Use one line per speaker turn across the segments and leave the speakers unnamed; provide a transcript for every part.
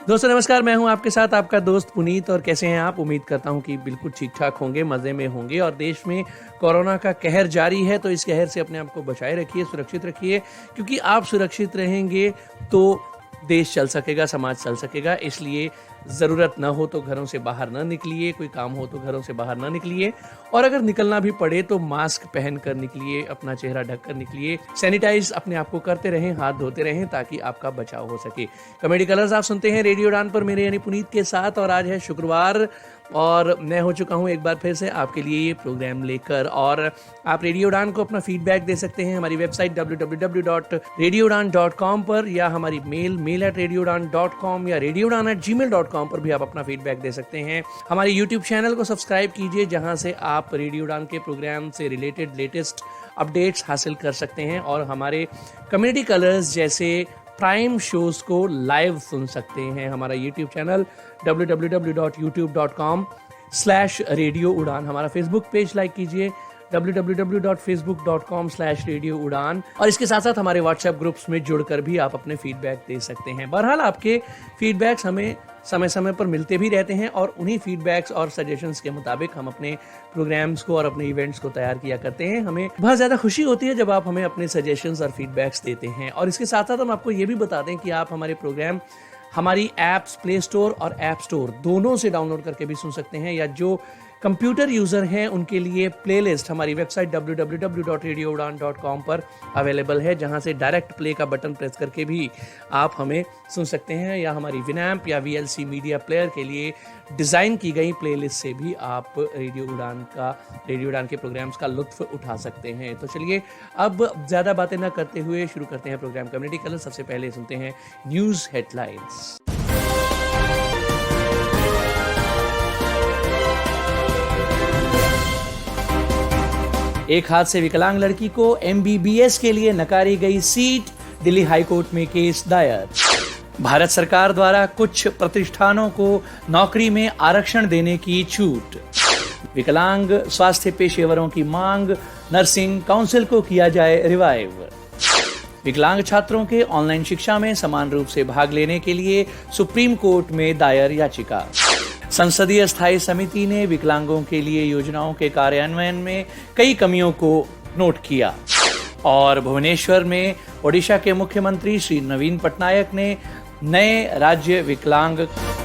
दोस्तों नमस्कार, मैं हूं आपके साथ आपका दोस्त पुनीत। और कैसे हैं आप? उम्मीद करता हूं कि बिल्कुल ठीक ठाक होंगे, मज़े में होंगे। और देश में कोरोना का कहर जारी है, तो इस कहर से अपने आप को बचाए रखिए, सुरक्षित रखिए, क्योंकि आप सुरक्षित रहेंगे तो देश चल सकेगा, समाज चल सकेगा। इसलिए ज़रूरत ना हो तो घरों से बाहर ना निकलिए, कोई काम हो तो घरों से बाहर ना निकलिए, और अगर निकलना भी पड़े तो मास्क पहन कर निकलिए, अपना चेहरा ढक कर निकलिए, सैनिटाइज अपने आप को करते रहें, हाथ धोते रहें, ताकि आपका बचाव हो सके। कॉमेडी कलर्स आप सुनते हैं रेडियो उड़ान पर, मेरे यानी पुनीत के साथ। और आज है शुक्रवार और मैं हो चुका हूं एक बार फिर से आपके लिए ये प्रोग्राम लेकर। और आप रेडियो उड़ान को अपना फीडबैक दे सकते हैं हमारी वेबसाइट www.radioudan.com पर, या हमारी mail@radioudan.com या radioudan@gmail.com पर भी आप अपना फीडबैक दे सकते हैं। हमारे यूट्यूब चैनल को सब्सक्राइब कीजिए, जहां से आप रेडियो उड़ान के प्रोग्राम से रिलेटेड लेटेस्ट अपडेट्स हासिल कर सकते हैं और हमारे कम्युनिटी कलर्स जैसे प्राइम शोज को लाइव सुन सकते हैं। हमारा यूट्यूब चैनल www.youtube.com/रेडियो उड़ान, हमारा फेसबुक पेज लाइक कीजिए www.facebook.com/रेडियो उड़ान। और इसके साथ साथ हमारे व्हाट्सएप ग्रुप्स में जुड़कर भी आप अपने फीडबैक दे सकते हैं। बहरहाल आपके फीडबैक्स हमें समय समय पर मिलते भी रहते हैं और उन्हीं फीडबैक्स और सजेशंस के मुताबिक हम अपने प्रोग्राम्स को और अपने इवेंट्स को तैयार किया करते हैं। हमें बहुत ज़्यादा खुशी होती है जब आप हमें अपने सजेशंस और फीडबैक्स देते हैं। और इसके साथ साथ हम आपको ये भी बता दें कि आप हमारे प्रोग्राम हमारी ऐप्स प्ले स्टोर और ऐप स्टोर दोनों से डाउनलोड करके भी सुन सकते हैं, या जो कंप्यूटर यूज़र हैं उनके लिए प्लेलिस्ट हमारी वेबसाइट www.radioudan.com पर अवेलेबल है, जहां से डायरेक्ट प्ले का बटन प्रेस करके भी आप हमें सुन सकते हैं, या हमारी विनैम्प या VLC मीडिया प्लेयर के लिए डिज़ाइन की गई प्लेलिस्ट से भी आप रेडियो उड़ान के प्रोग्राम्स का लुत्फ उठा सकते हैं। तो चलिए अब ज़्यादा बातें ना करते हुए शुरू करते हैं प्रोग्राम कम्युनिटी कलर। सबसे पहले सुनते हैं न्यूज़ हेडलाइंस। एक हाथ से विकलांग लड़की को MBBS के लिए नकारी गई सीट, दिल्ली हाईकोर्ट में केस दायर। भारत सरकार द्वारा कुछ प्रतिष्ठानों को नौकरी में आरक्षण देने की छूट। विकलांग स्वास्थ्य पेशेवरों की मांग, नर्सिंग काउंसिल को किया जाए रिवाइव। विकलांग छात्रों के ऑनलाइन शिक्षा में समान रूप से भाग लेने के लिए सुप्रीम कोर्ट में दायर याचिका। संसदीय स्थायी समिति ने विकलांगों के लिए योजनाओं के कार्यान्वयन में कई कमियों को नोट किया। और भुवनेश्वर में ओडिशा के मुख्यमंत्री श्री नवीन पटनायक ने नए राज्य विकलांग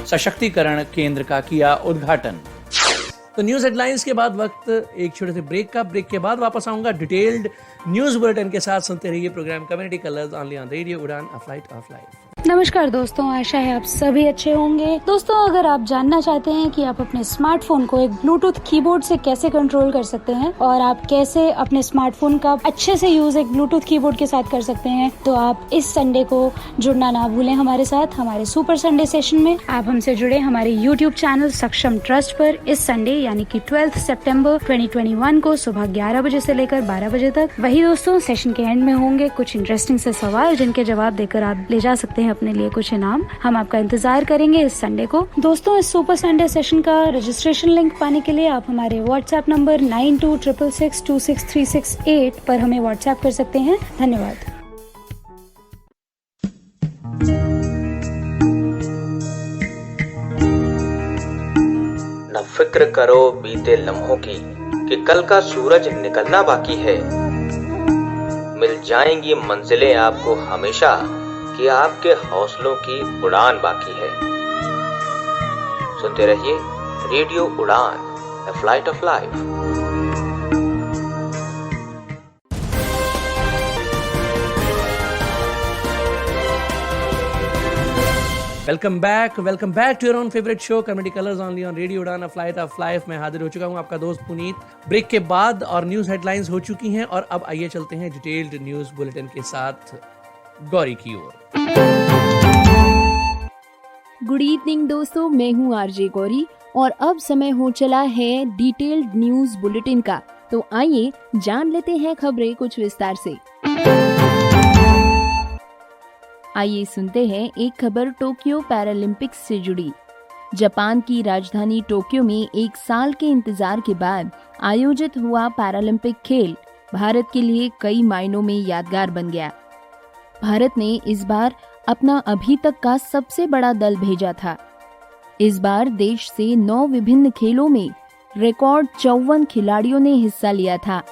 सशक्तिकरण केंद्र का किया उद्घाटन। तो न्यूज हेडलाइंस के बाद वक्त एक छोटे से ब्रेक का। ब्रेक के बाद वापस आऊंगा डिटेल्ड न्यूज बुलेटिन के साथ। सुनते रहिए programme community colours only on radio Udaan, a flight of life.
नमस्कार दोस्तों, आशा है आप सभी अच्छे होंगे। दोस्तों अगर आप जानना चाहते हैं कि आप अपने स्मार्टफोन को एक ब्लूटूथ कीबोर्ड से कैसे कंट्रोल कर सकते हैं और आप कैसे अपने स्मार्टफोन का अच्छे से यूज एक ब्लूटूथ कीबोर्ड के साथ कर सकते हैं, तो आप इस संडे को जुड़ना ना भूलें हमारे साथ हमारे सुपर संडे सेशन में। आप हमसे जुड़े हमारे यूट्यूब चैनल सक्षम ट्रस्ट पर इस संडे यानी कि 12 सितंबर 2021 को सुबह 11 बजे से लेकर 12 बजे तक। वही दोस्तों सेशन के एंड में होंगे कुछ इंटरेस्टिंग से सवाल, जिनके जवाब देकर आप ले जा सकते हैं अपने लिए कुछ इनाम। हम आपका इंतजार करेंगे इस संडे को। दोस्तों इस सुपर संडे सेशन का रजिस्ट्रेशन लिंक पाने के लिए आप हमारे व्हाट्सएप नंबर 9266626368 पर हमें व्हाट्सएप कर सकते हैं। धन्यवाद।
न फिक्र करो बीते लम्हों की कि कल का सूरज निकलना बाकी है। मिल जाएंगी मंजिलें आपको हमेशा कि आपके हौसलों की उड़ान बाकी है। सुनते रहिए radio Udaan, the flight of life.
Welcome back to your own favourite show comedy colours only on radio Udaan, a flight of life. मैं हाजिर हो चुका हूं आपका दोस्त पुनीत। ब्रेक के बाद और न्यूज हेडलाइंस हो चुकी हैं, और अब आइए चलते हैं डिटेल्ड न्यूज बुलेटिन के साथ गौरी की ओर।
गुड इवनिंग दोस्तों, मैं हूँ आरजे गौरी और अब समय हो चला है डिटेल्ड न्यूज बुलेटिन का। तो आइए जान लेते हैं खबरें कुछ विस्तार से। आइए सुनते हैं एक खबर टोक्यो पैरालंपिक्स से जुड़ी। जापान की राजधानी टोक्यो में एक साल के इंतजार के बाद आयोजित हुआ पैरालंपिक खेल भारत के लिए कई मायनों में यादगार बन गया। भारत ने इस बार अपना अभी तक का सबसे बड़ा दल भेजा था। इस बार देश से 9 विभिन्न खेलों में रिकॉर्ड 54 खिलाड़ियों ने हिस्सा लिया था।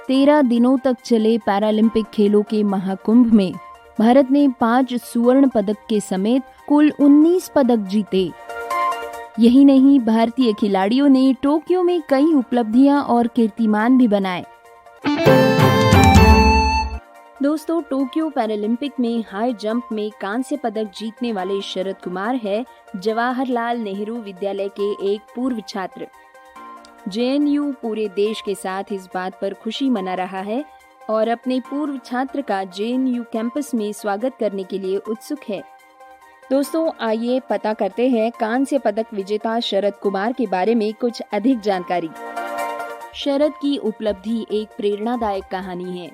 13 दिनों तक चले पैरालंपिक खेलों के महाकुंभ में भारत ने 5 स्वर्ण पदक के समेत कुल 19 पदक जीते। यही नहीं, भारतीय खिलाड़ियों ने टोक्यो में कई उपलब्धियां और कीर्तिमान भी बनाए। दोस्तों, टोक्यो पैरालंपिक में हाई जंप में कांस्य पदक जीतने वाले शरद कुमार है जवाहरलाल नेहरू विद्यालय के एक पूर्व छात्र। जेएनयू पूरे देश के साथ इस बात पर खुशी मना रहा है और अपने पूर्व छात्र का जेएनयू कैंपस में स्वागत करने के लिए उत्सुक है। दोस्तों, आइए पता करते हैं कांस्य पदक विजेता शरद कुमार के बारे में कुछ अधिक जानकारी। शरद की उपलब्धि एक प्रेरणादायक कहानी है।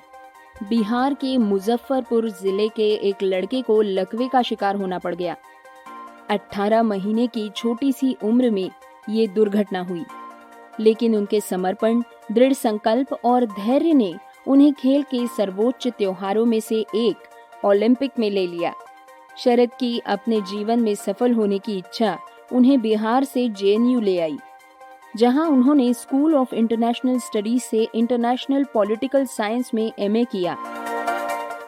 बिहार के मुजफ्फरपुर जिले के एक लड़के को लकवे का शिकार होना पड़ गया। 18 महीने की छोटी सी उम्र में ये दुर्घटना हुई, लेकिन उनके समर्पण, दृढ़ संकल्प और धैर्य ने उन्हें खेल के सर्वोच्च त्योहारों में से एक ओलंपिक में ले लिया। शरद की अपने जीवन में सफल होने की इच्छा उन्हें बिहार से जेएनयू ले आई, जहां उन्होंने स्कूल ऑफ इंटरनेशनल स्टडीज से इंटरनेशनल पॉलिटिकल साइंस में एमए किया।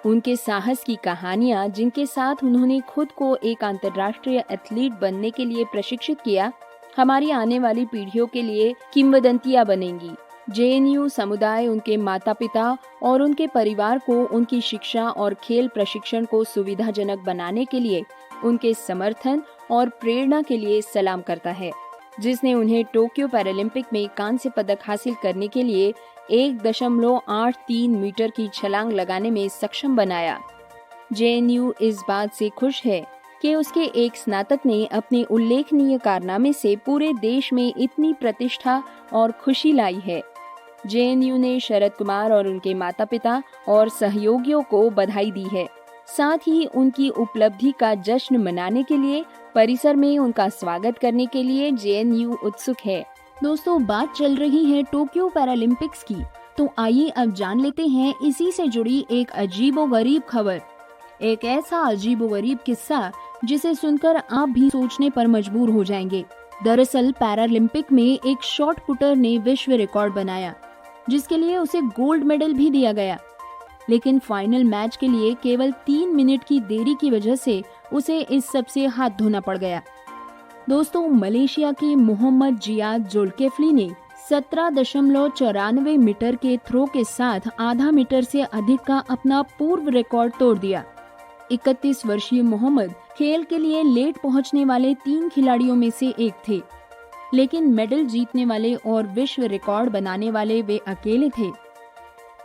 उनके साहस की कहानियां, जिनके साथ उन्होंने खुद को एक अंतर्राष्ट्रीय एथलीट बनने के लिए प्रशिक्षित किया, हमारी आने वाली पीढ़ियों के लिए किंवदंतियां बनेंगी। जेएनयू समुदाय उनके माता पिता और उनके परिवार को उनकी शिक्षा और खेल प्रशिक्षण को सुविधाजनक बनाने के लिए उनके समर्थन और प्रेरणा के लिए सलाम करता है, जिसने उन्हें टोक्यो पैरालंपिक में कांस्य पदक हासिल करने के लिए 1.83 मीटर की छलांग लगाने में सक्षम बनाया। जेएनयू इस बात से खुश है कि उसके एक स्नातक ने अपने उल्लेखनीय कारनामे से पूरे देश में इतनी प्रतिष्ठा और खुशी लाई है। जेएनयू ने शरद कुमार और उनके माता पिता और सहयोगियों को बधाई दी है। साथ ही उनकी उपलब्धि का जश्न मनाने के लिए परिसर में उनका स्वागत करने के लिए जेएनयू उत्सुक है। दोस्तों, बात चल रही है टोक्यो पैरालंपिक्स की, तो आइए अब जान लेते हैं इसी से जुड़ी एक अजीबोगरीब खबर। एक ऐसा अजीबोगरीब किस्सा जिसे सुनकर आप भी सोचने पर मजबूर हो जाएंगे। दरअसल पैरालंपिक में एक शॉट पुटर ने विश्व रिकॉर्ड बनाया, जिसके लिए उसे गोल्ड मेडल भी दिया गया, लेकिन फाइनल मैच के लिए केवल 3 मिनट की देरी की वजह से उसे इस सब से हाथ धोना पड़ गया। दोस्तों, मलेशिया के मोहम्मद जियाद जुल्किफ्ली ने 17.94 मीटर के थ्रो के साथ आधा मीटर से अधिक का अपना पूर्व रिकॉर्ड तोड़ दिया। 31 वर्षीय मोहम्मद खेल के लिए लेट पहुंचने वाले 3 खिलाड़ियों में से एक थे, लेकिन मेडल जीतने वाले और विश्व रिकॉर्ड बनाने वाले वे अकेले थे।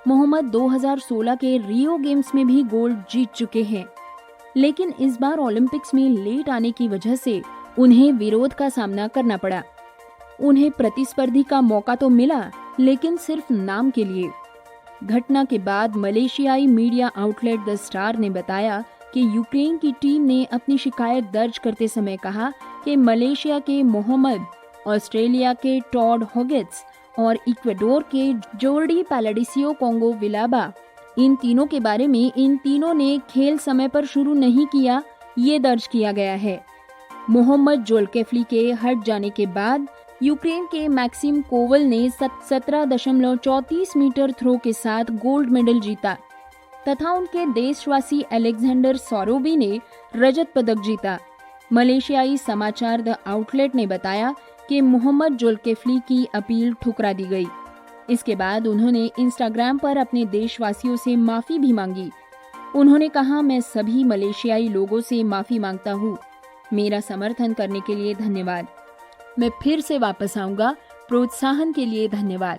मोहम्मद 2016 के रियो गेम्स में भी गोल्ड जीत चुके हैं, लेकिन इस बार ओलंपिक्स में लेट आने की वजह से उन्हें विरोध का सामना करना पड़ा। उन्हें प्रतिस्पर्धी का मौका तो मिला, लेकिन सिर्फ नाम के लिए। घटना के बाद मलेशियाई मीडिया आउटलेट द स्टार ने बताया कि यूक्रेन की टीम ने अपनी शिकायत दर्ज करते समय कहा कि मलेशिया के मोहम्मद, ऑस्ट्रेलिया के टॉड हॉगिट्स और इक्वाडोर के जोर्डी पैलाडिसियो कोंगो विलाबा, इन तीनों के बारे में इन तीनों ने खेल समय पर शुरू नहीं किया, ये दर्ज किया गया है। मोहम्मद जुल्किफ्ली के हट जाने के बाद यूक्रेन के मैक्सिम कोवल ने 17.34 मीटर थ्रो के साथ गोल्ड मेडल जीता तथा उनके देशवासी अलेक्जेंडर सोरोबी ने रजत पदक जीता। मलेशियाई समाचार द आउटलेट ने बताया कि मोहम्मद जुल्किफ्ली की अपील ठुकरा दी गई। इसके बाद उन्होंने इंस्टाग्राम पर अपने देशवासियों से माफी भी मांगी। उन्होंने कहा, मैं सभी मलेशियाई लोगों से माफी मांगता हूँ। मेरा समर्थन करने के लिए धन्यवाद। मैं फिर से वापस आऊंगा। प्रोत्साहन के लिए धन्यवाद।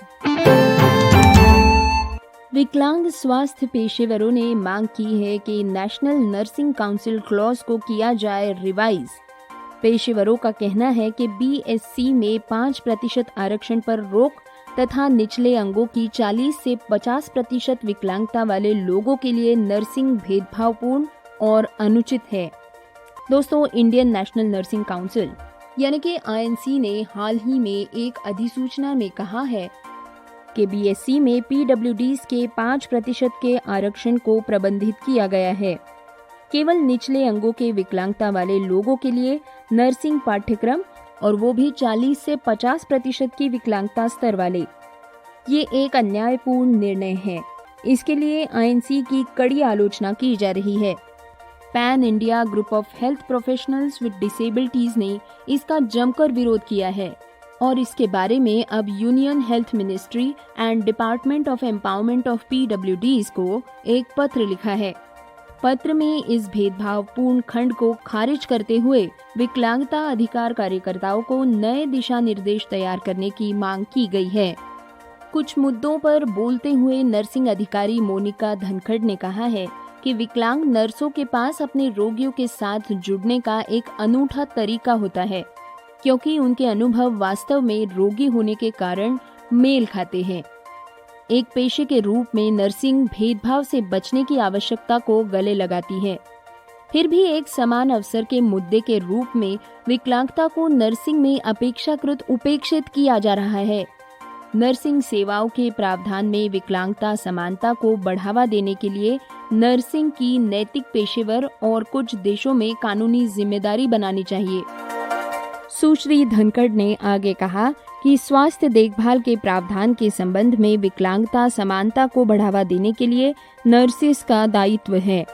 विकलांग स्वास्थ्य पेशेवरों ने मांग की है कि नेशनल नर्सिंग काउंसिल क्लॉज को किया जाए रिवाइज। पेशेवरों का कहना है कि बीएससी में 5% आरक्षण पर रोक तथा निचले अंगों की 40 से 50% विकलांगता वाले लोगों के लिए नर्सिंग भेदभावपूर्ण और अनुचित है। दोस्तों, इंडियन नेशनल नर्सिंग काउंसिल यानी कि आईएनसी ने हाल ही में एक अधिसूचना में कहा है कि बीएससी में पीडब्ल्यूडीज के 5% के आरक्षण को प्रबंधित किया गया है। केवल निचले अंगों के विकलांगता वाले लोगों के लिए नर्सिंग पाठ्यक्रम, और वो भी 40 से 50% की विकलांगता स्तर वाले। ये एक अन्यायपूर्ण निर्णय है। इसके लिए आईएनसी की कड़ी आलोचना की जा रही है। Pan India group of health professionals with disabilities ने इसका जमकर विरोध किया है और इसके बारे में अब union health ministry and department of empowerment of PWDs को एक पत्र लिखा है। पत्र में इस भेदभावपूर्ण खंड को खारिज करते हुए विकलांगता अधिकार कार्यकर्ताओं को नए दिशा निर्देश तैयार करने की मांग की गई है। कुछ मुद्दों पर बोलते हुए नर्सिंग अधिकारी मोनिका धनखड़ ने कहा है कि विकलांग नर्सों के पास अपने रोगियों के साथ जुड़ने का एक अनूठा तरीका होता है, क्योंकि उनके अनुभव वास्तव में रोगी होने के कारण मेल खाते हैं। एक पेशे के रूप में नर्सिंग भेदभाव से बचने की आवश्यकता को गले लगाती है। फिर भी एक समान अवसर के मुद्दे के रूप में विकलांगता को नर्सिंग में अपेक्षाकृत उपेक्षित किया जा रहा है। नर्सिंग सेवाओं के प्रावधान में विकलांगता समानता को बढ़ावा देने के लिए नर्सिंग की नैतिक पेशेवर और कुछ देशों में कानूनी जिम्मेदारी बनानी चाहिए। सुश्री धनखड़ ने आगे कहा कि स्वास्थ्य देखभाल के प्रावधान के संबंध में विकलांगता समानता को बढ़ावा देने के लिए नर्सेस का दायित्व है।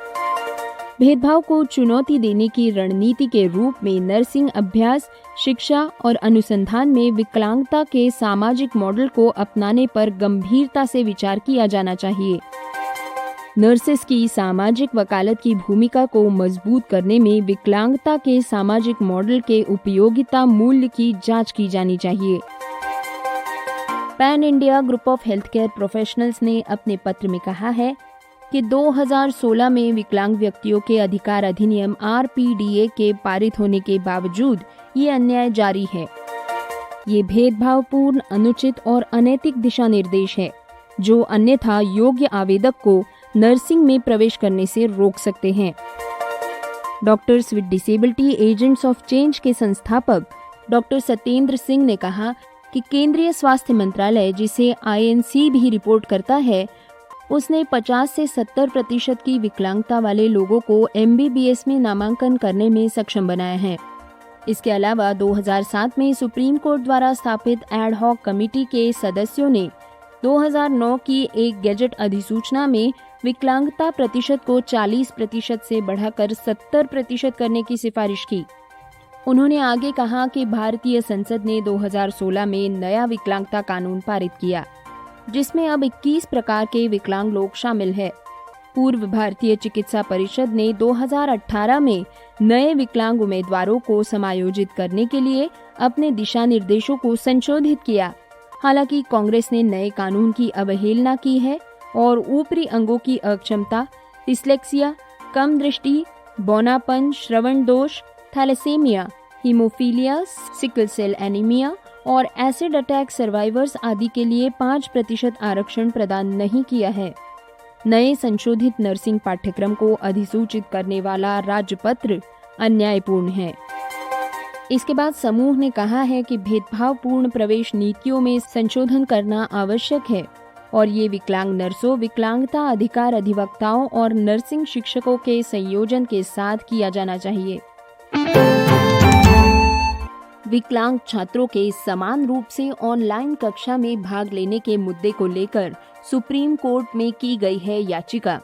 भेदभाव को चुनौती देने की रणनीति के रूप में नर्सिंग अभ्यास, शिक्षा और अनुसंधान में विकलांगता के सामाजिक मॉडल को अपनाने पर गंभीरता से विचार किया जाना चाहिए। नर्सेस की सामाजिक वकालत की भूमिका को मजबूत करने में विकलांगता के सामाजिक मॉडल के उपयोगिता मूल्य की जांच की जानी चाहिए। Pan India group of health care professionals ने अपने पत्र में कहा है कि 2016 में विकलांग व्यक्तियों के अधिकार अधिनियम RPDA के पारित होने के बावजूद ये अन्याय जारी है। ये भेदभावपूर्ण, अनुचित और अनैतिक दिशा निर्देश है जो अन्यथा योग्य आवेदक को नर्सिंग में प्रवेश करने से रोक सकते हैं। Doctors with disability agents of change के संस्थापक डॉक्टर सत्येंद्र सिंह ने कहा कि केंद्रीय स्वास्थ्य मंत्रालय, जिसे INC भी रिपोर्ट करता है, उसने 50 से 70% की विकलांगता वाले लोगों को MBBS में नामांकन करने में सक्षम बनाया है। इसके अलावा 2007 में सुप्रीम कोर्ट द्वारा स्थापित एड हॉक कमेटी के सदस्यों ने 2009 की एक गैजेट अधिसूचना में विकलांगता प्रतिशत को 40% से बढ़ाकर 70% करने की सिफारिश की। उन्होंने आगे कहा कि भारतीय संसद ने 2016 में नया विकलांगता कानून पारित किया, जिसमें अब 21 प्रकार के विकलांग लोग शामिल हैं। पूर्व भारतीय चिकित्सा परिषद ने 2018 में नए विकलांग उम्मीदवारों को समायोजित करने के लिए अपने दिशा निर्देशों को संशोधित किया। हालांकि कांग्रेस ने नए कानून की अवहेलना की है और ऊपरी अंगों की अक्षमता, डिस्लेक्सिया, कम दृष्टि, बौनापन, श्रवण दोष, thalassaemia, haemophilia, sickle cell anaemia और एसिड अटैक सर्वाइवर्स आदि के लिए 5% आरक्षण प्रदान नहीं किया है। नए संशोधित नर्सिंग पाठ्यक्रम को अधिसूचित करने वाला राज्यपत्र अन्यायपूर्ण है। इसके बाद समूह ने कहा है कि भेदभावपूर्ण प्रवेश नीतियों में संशोधन करना आवश्यक है और ये विकलांग नर्सों, विकलांगता अधिकार अधिवक्ताओं और नर्सिंग शिक्षकों के संयोजन के साथ किया जाना चाहिए। विकलांग छात्रों के समान रूप से ऑनलाइन कक्षा में भाग लेने के मुद्दे को लेकर सुप्रीम कोर्ट में की गई है याचिका।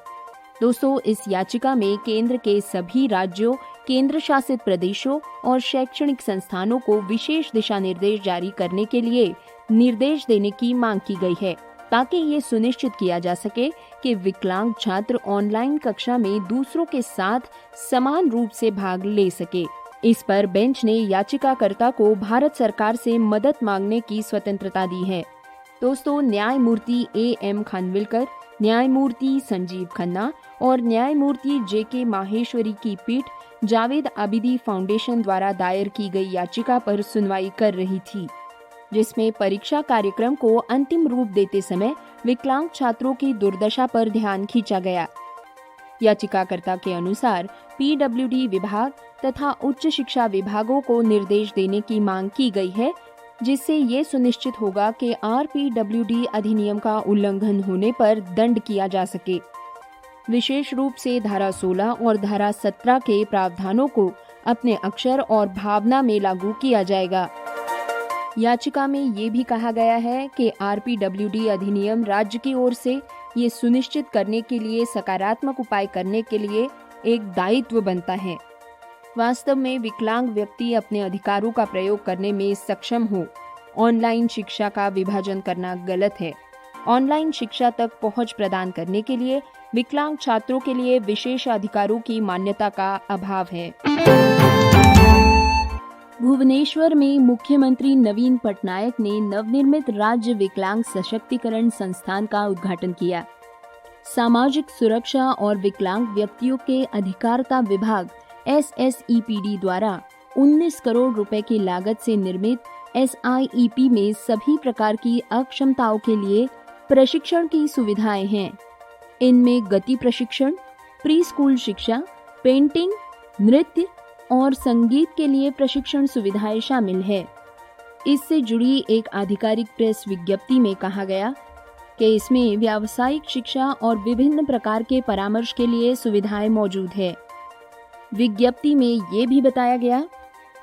दोस्तों, इस याचिका में केंद्र के सभी राज्यों, केंद्र शासित प्रदेशों और शैक्षणिक संस्थानों को विशेष दिशा निर्देश जारी करने के लिए निर्देश देने की मांग की गई है, ताकि ये सुनिश्चित किया जा सके कि विकलांग छात्र ऑनलाइन कक्षा में दूसरों के साथ समान रूप से भाग ले सके। इस पर बेंच ने याचिकाकर्ता को भारत सरकार से मदद मांगने की स्वतंत्रता दी है। दोस्तों, न्यायमूर्ति AM खानविलकर, न्यायमूर्ति संजीव खन्ना और न्यायमूर्ति JK माहेश्वरी की पीठ जावेद आबिदी फाउंडेशन द्वारा दायर की गई याचिका पर सुनवाई कर रही थी, जिसमें परीक्षा कार्यक्रम को अंतिम रूप देते समय विकलांग छात्रों की दुर्दशा पर ध्यान खींचा गया। याचिकाकर्ता के अनुसार PWD विभाग तथा उच्च शिक्षा विभागों को निर्देश देने की मांग की गई है, जिससे ये सुनिश्चित होगा कि RPWD अधिनियम का उल्लंघन होने पर दंड किया जा सके। विशेष रूप से धारा 16 और धारा 17 के प्रावधानों को अपने अक्षर और भावना में लागू किया जाएगा। याचिका में ये भी कहा गया है कि आरपीडब्ल्यूडी अधिनियम राज्य की ओर से ये सुनिश्चित करने के लिए सकारात्मक उपाय करने के लिए एक दायित्व बनता है। वास्तव में विकलांग व्यक्ति अपने अधिकारों का प्रयोग करने में सक्षम हो। ऑनलाइन शिक्षा का विभाजन करना गलत है। ऑनलाइन शिक्षा तक पहुंच प्रदान करने के लिए विकलांग छात्रों के लिए विशेष अधिकारों की मान्यता का अभाव है। भुवनेश्वर में मुख्यमंत्री नवीन पटनायक ने नवनिर्मित राज्य विकलांग सशक्तिकरण संस्थान का उद्घाटन किया। सामाजिक सुरक्षा और विकलांग व्यक्तियों के अधिकारिता विभाग SSEPD द्वारा 19 करोड़ रुपए की लागत से निर्मित SIEP में सभी प्रकार की अक्षमताओं के लिए प्रशिक्षण की सुविधाएं हैं। इनमें गति प्रशिक्षण, प्री स्कूल शिक्षा, पेंटिंग, नृत्य और संगीत के लिए प्रशिक्षण सुविधाएं शामिल है। इससे जुड़ी एक आधिकारिक प्रेस विज्ञप्ति में कहा गया कि इसमें व्यावसायिक शिक्षा और विभिन्न प्रकार के परामर्श के लिए सुविधाएं मौजूद है। विज्ञप्ति में ये भी बताया गया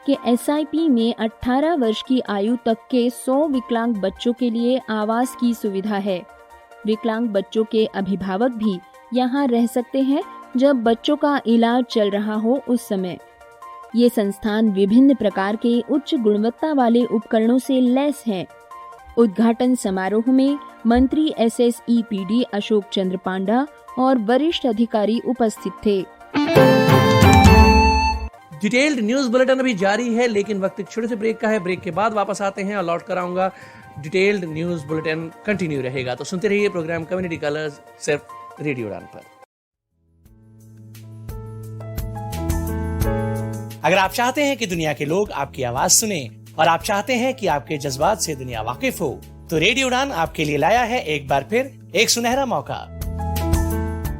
कि SIP में 18 वर्ष की आयु तक के 100 विकलांग बच्चों के लिए आवास की सुविधा है। विकलांग बच्चों के अभिभावक भी यहाँ रह सकते हैं जब बच्चों का इलाज चल रहा हो उस समय। ये संस्थान विभिन्न प्रकार के उच्च गुणवत्ता वाले उपकरणों से लैस है। उद्घाटन समारोह में मंत्री SSEPD अशोक चंद्र पांडा और वरिष्ठ अधिकारी उपस्थित थे।
डिटेल्ड न्यूज बुलेटिन अभी जारी है, लेकिन वक्त एक छोटे से ब्रेक का है। ब्रेक के बाद वापस आते हैं और लौट कर आऊंगा। डिटेल्ड न्यूज बुलेटिन कंटिन्यू रहेगा, तो सुनते रहिए प्रोग्राम कम्युनिटी कलर्स सिर्फ रेडियो उड़ान पर। अगर आप चाहते हैं कि दुनिया के लोग आपकी आवाज सुने और आप चाहते हैं कि आपके जज्बात से दुनिया वाकिफ हो, तो रेडियो उड़ान आपके लिए लाया है एक बार फिर एक सुनहरा मौका।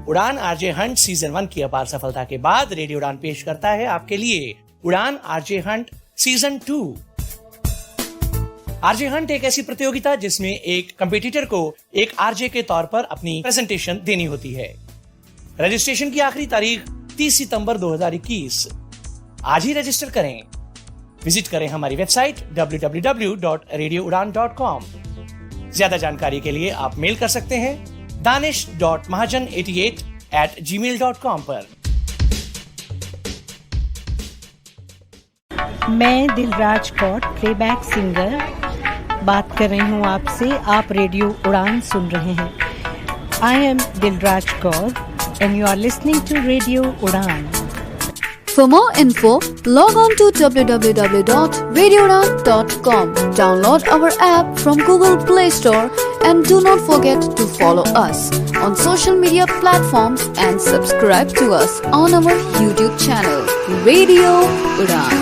उड़ान आरजे हंट सीजन 1 की अपार सफलता के बाद रेडियो उड़ान पेश करता है आपके लिए उड़ान RJ Hunt season 2। RJ Hunt एक ऐसी प्रतियोगिता जिसमें एक कंपटीटर को एक आरजे के तौर पर अपनी प्रेजेंटेशन देनी होती है। रजिस्ट्रेशन की आखिरी तारीख 30 सितंबर 2021। आज ही रजिस्टर करें। विजिट करें हमारी वेबसाइट www.radioudan.com। ज्यादा जानकारी के लिए आप मेल कर सकते हैं danish.mahajan88@gmail.com पर।
मैं दिलराज कौर, प्लेबैक सिंगर, बात कर रही हूँ आपसे। आप रेडियो उड़ान सुन रहे हैं। I am Dilraj Kaur and you are listening to radio Udaan.
For more info, log on to www.radioudan.com. Download our app from Google Play Store and do not forget to follow us on social media platforms and subscribe to us on our YouTube channel, Radio Udan.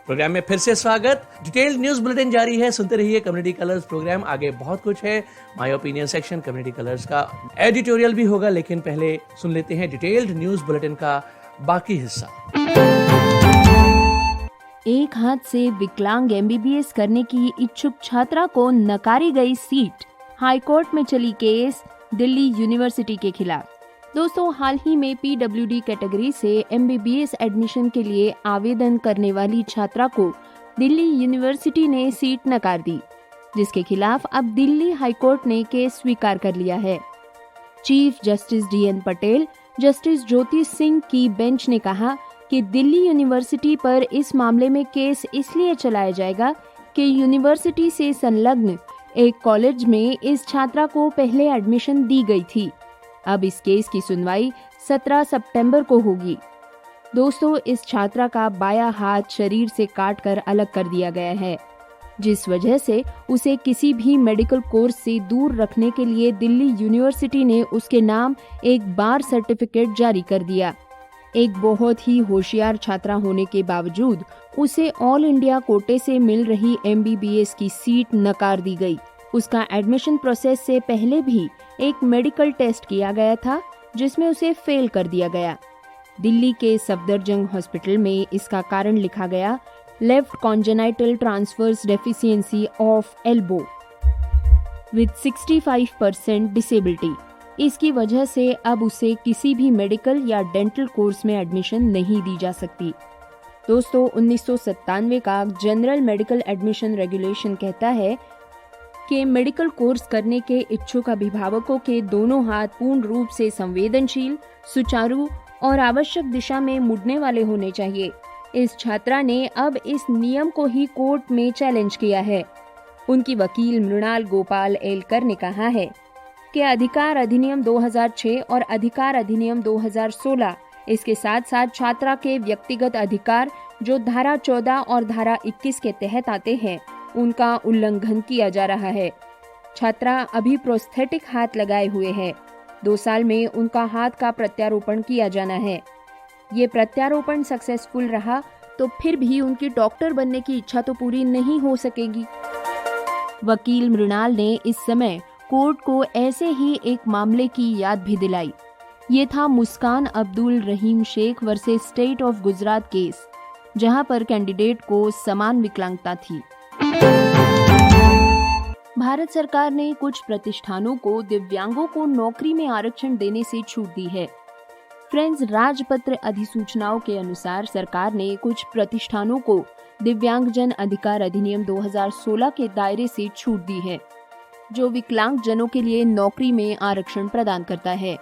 Programme में फिर से स्वागत। Detailed news bulletin जारी है, सुनते रहिए community colours programme. आगे बहुत कुछ है। My opinion section, community colours का एडिटोरियल भी होगा, लेकिन पहले सुन लेते हैं डिटेल्ड न्यूज बुलेटिन का बाकी हिस्सा।
एक हाथ से विकलांग MBBS करने की इच्छुक छात्रा को नकारी गई सीट। हाईकोर्ट में चली केस दिल्ली यूनिवर्सिटी के खिलाफ। दोस्तों, हाल ही में PWD कैटेगरी से MBBS एडमिशन के लिए आवेदन करने वाली छात्रा को दिल्ली यूनिवर्सिटी ने सीट नकार दी, जिसके खिलाफ अब दिल्ली हाईकोर्ट ने केस स्वीकार कर लिया है। Chief justice DN Patel, justice Jyoti Singh की बेंच ने कहा कि दिल्ली यूनिवर्सिटी पर इस मामले में केस इसलिए चलाया जाएगा कि यूनिवर्सिटी से संलग्न एक कॉलेज में इस छात्रा को पहले एडमिशन दी गई थी। अब इस केस की सुनवाई 17 सितंबर को होगी। दोस्तों, इस छात्रा का बायां हाथ शरीर से काटकर अलग कर दिया गया है, जिस वजह से उसे किसी भी मेडिकल कोर्स से दूर रखने के लिए दिल्ली यूनिवर्सिटी ने उसके नाम एक बार सर्टिफिकेट जारी कर दिया। एक बहुत ही होशियार छात्रा होने के बावजूद उसे ऑल इंडिया कोटे से मिल रही MBBS की सीट नकार दी गई। उसका एडमिशन प्रोसेस से पहले भी एक मेडिकल टेस्ट किया गया था, जिसमें उसे फेल कर दिया गया। दिल्ली के सफदरजंग हॉस्पिटल में इसका कारण लिखा गया left congenital transverse deficiency of elbow with 65% disability. इसकी वजह से अब उसे किसी भी मेडिकल या डेंटल कोर्स में एडमिशन नहीं दी जा सकती। दोस्तों 1997 का जनरल मेडिकल एडमिशन रेगुलेशन कहता है कि मेडिकल कोर्स करने के इच्छुक अभिभावकों के दोनों हाथ पूर्ण रूप से संवेदनशील, सुचारू और आवश्यक दिशा में मुड़ने वाले होने चाहिए। इस छात्रा ने अब इस नियम को ही कोर्ट में चैलेंज किया है। उनकी वकील मृणाल गोपाल एलकर ने कहा है कि अधिकार अधिनियम 2006 और अधिकार अधिनियम 2016 इसके साथ साथ छात्रा के व्यक्तिगत अधिकार जो धारा 14 और धारा 21 के तहत आते हैं उनका उल्लंघन किया जा रहा है। छात्रा अभी प्रोस्थेटिक हाथ लगाए हुए है। 2 साल में उनका हाथ का प्रत्यारोपण किया जाना है। ये प्रत्यारोपण सक्सेसफुल रहा तो फिर भी उनकी डॉक्टर बनने की इच्छा तो पूरी नहीं हो सकेगी। वकील मृणाल ने इस समय कोर्ट को ऐसे ही एक मामले की याद भी दिलाई। ये था Muskan Abdul Rahim Shaikh versus state of Gujarat case, जहां पर कैंडिडेट को समान विकलांगता थी। भारत सरकार ने कुछ प्रतिष्ठानों को दिव्यांगों को नौकरी में आरक्षण देने से छूट दी है। फ्रेंड्स, राजपत्र अधिसूचनाओं के अनुसार सरकार ने कुछ प्रतिष्ठानों को दिव्यांगजन अधिकार अधिनियम 2016 के दायरे से छूट दी है, जो विकलांग जनों के लिए नौकरी में आरक्षण प्रदान करता है।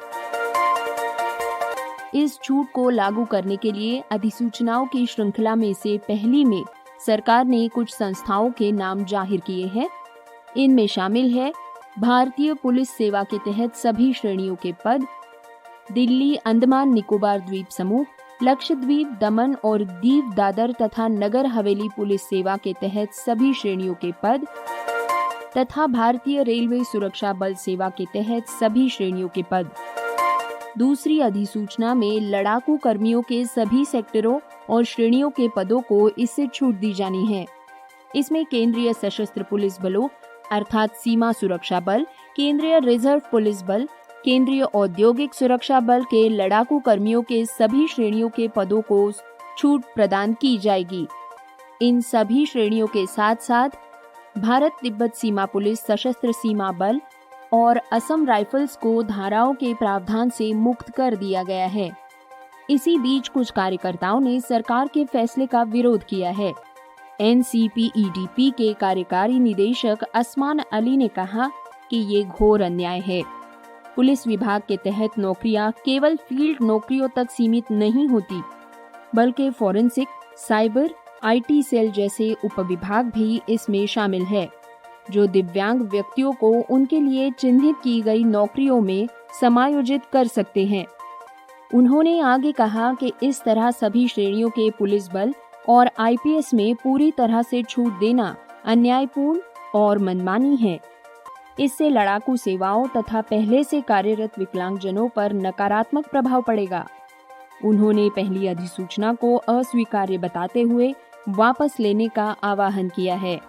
इस छूट को लागू करने के लिए अधिसूचनाओं की श्रृंखला में से पहली में सरकार ने कुछ संस्थाओं के नाम जाहिर किए हैं। इनमें शामिल है भारतीय पुलिस सेवा के तहत सभी श्रेणियों के पद, दिल्ली अंडमान निकोबार द्वीप समूह, लक्षद्वीप, दमन और दीव दादर तथा नगर हवेली पुलिस सेवा के तहत सभी श्रेणियों के पद तथा भारतीय रेलवे सुरक्षा बल सेवा के तहत सभी श्रेणियों के पद। दूसरी अधिसूचना में लड़ाकू कर्मियों के सभी सेक्टरों और श्रेणियों के पदों को इससे छूट दी जानी है। इसमें केंद्रीय सशस्त्र पुलिस बलों अर्थात सीमा सुरक्षा बल, केंद्रीय रिजर्व पुलिस बल, केंद्रीय औद्योगिक सुरक्षा बल के लड़ाकू कर्मियों के सभी श्रेणियों के पदों को छूट प्रदान की जाएगी। इन सभी श्रेणियों के साथ साथ भारत तिब्बत सीमा पुलिस, सशस्त्र सीमा बल और असम राइफल्स को धाराओं के प्रावधान से मुक्त कर दिया गया है। इसी बीच कुछ कार्यकर्ताओं ने सरकार के फैसले का विरोध किया है। NCPEDP के कार्यकारी निदेशक असमान अली ने कहा कि ये घोर अन्याय है। पुलिस विभाग के तहत नौकरियां केवल फील्ड नौकरियों तक सीमित नहीं होती, बल्कि फोरेंसिक, साइबर, IT सेल जैसे उपविभाग भी इसमें शामिल है, जो दिव्यांग व्यक्तियों को उनके लिए चिन्हित की गई नौकरियों में समायोजित कर सकते हैं। उन्होंने आगे कहा कि इस तरह सभी श्रेणियों के पुलिस बल और IPS में पूरी तरह से छूट देना अन्यायपूर्ण और मनमानी है। इससे लड़ाकू सेवाओं तथा पहले से कार्यरत विकलांगजनों पर नकारात्मक प्रभाव पड़ेगा। उन्होंने पहली अधिसूचना को अस्वीकार्य बताते हुए वापस लेने का आह्वान किया है।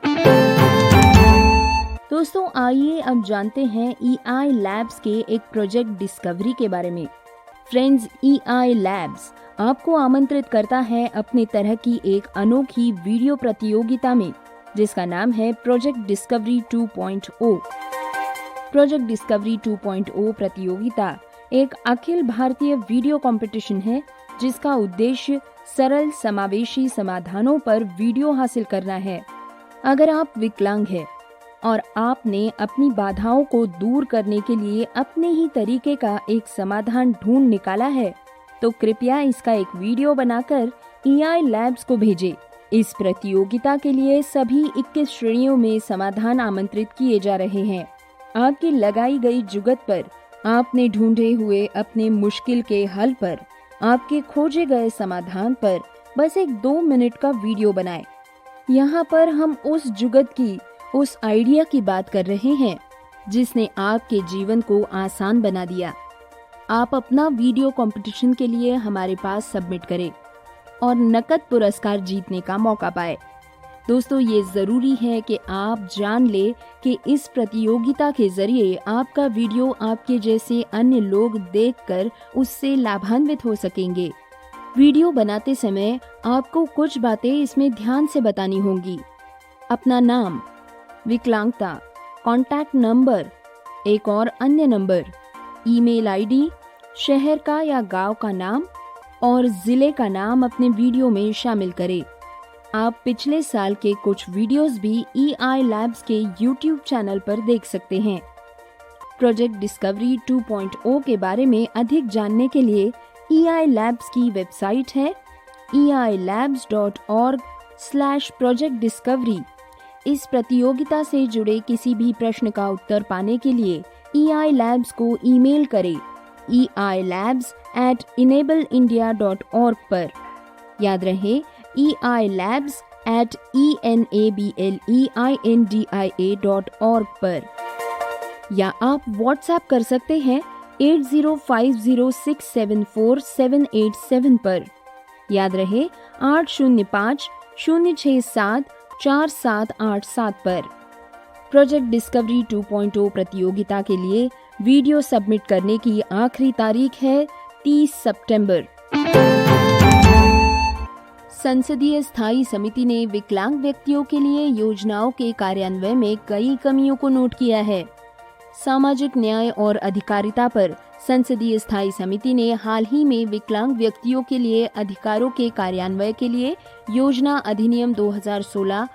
दोस्तों, आइए अब जानते हैं EI लैब्स के एक प्रोजेक्ट डिस्कवरी के बारे में। फ्रेंड्स, EI लैब्स आपको आमंत्रित करता है अपने तरह की एक अनोखी वीडियो प्रतियोगिता में, जिसका नाम है प्रोजेक्ट डिस्कवरी 2.0। प्रोजेक्ट डिस्कवरी 2.0 प्रतियोगिता एक अखिल भारतीय वीडियो कंपटीशन है, जिसका उद्देश्य सरल समावेशी समाधानों पर वीडियो हासिल करना है। अगर आप विकलांग हैं और आपने अपनी बाधाओं को दूर करने के लिए अपने ही तरीके का एक समाधान ढूंढ निकाला है, तो कृपया इसका एक वीडियो बनाकर EI लैब्स को भेजें। इस प्रतियोगिता के लिए सभी 21 श्रेणियों में समाधान आमंत्रित किए जा रहे हैं। आपकी लगाई गई जुगत पर, आपने ढूंढे हुए अपने मुश्किल के हल पर, आपके खोजे गए समाधान पर बस एक 2 मिनट का वीडियो बनाएं। यहाँ पर हम उस जुगत की, उस आइडिया की बात कर रहे हैं जिसने आपके जीवन को आसान बना दिया। आप अपना वीडियो कंपटीशन के लिए हमारे पास सबमिट करें और नकद पुरस्कार जीतने का मौका पाए। दोस्तों, ये जरूरी है कि आप जान ले कि इस प्रतियोगिता के जरिए आपका वीडियो आपके जैसे अन्य लोग देखकर उससे लाभान्वित हो सकेंगे। वीडियो बनाते समय आपको कुछ बातें इसमें ध्यान से बतानी होंगी। अपना नाम, विकलांगता, कॉन्टैक्ट नंबर, एक और अन्य नंबर, ईमेल आईडी, शहर का या गांव का नाम और जिले का नाम अपने वीडियो में शामिल करें। आप पिछले साल के कुछ वीडियोस भी EI लैब्स के YouTube चैनल पर देख सकते हैं। प्रोजेक्ट डिस्कवरी 2.0 के बारे में अधिक जानने के लिए EI लैब्स की वेबसाइट है eilabs.org/projectdiscovery। इस प्रतियोगिता से जुड़े किसी भी प्रश्न का उत्तर पाने के लिए EI लैब्स को ईमेल करें eilabs@enableindia.org पर। याद रहे EI labs@enableindia.org पर, या आप व्हाट्सएप कर सकते हैं 8050674787 पर। याद रहे 8050674787 पर। प्रोजेक्ट डिस्कवरी 2.0 प्रतियोगिता के लिए वीडियो सबमिट करने की आखिरी तारीख है 30 सितंबर। संसदीय स्थायी समिति ने विकलांग व्यक्तियों के लिए योजनाओं के कार्यान्वयन में कई कमियों को नोट किया है। सामाजिक न्याय और अधिकारिता पर संसदीय स्थायी समिति ने हाल ही में विकलांग व्यक्तियों के लिए अधिकारों के कार्यान्वयन के लिए योजना अधिनियम 2016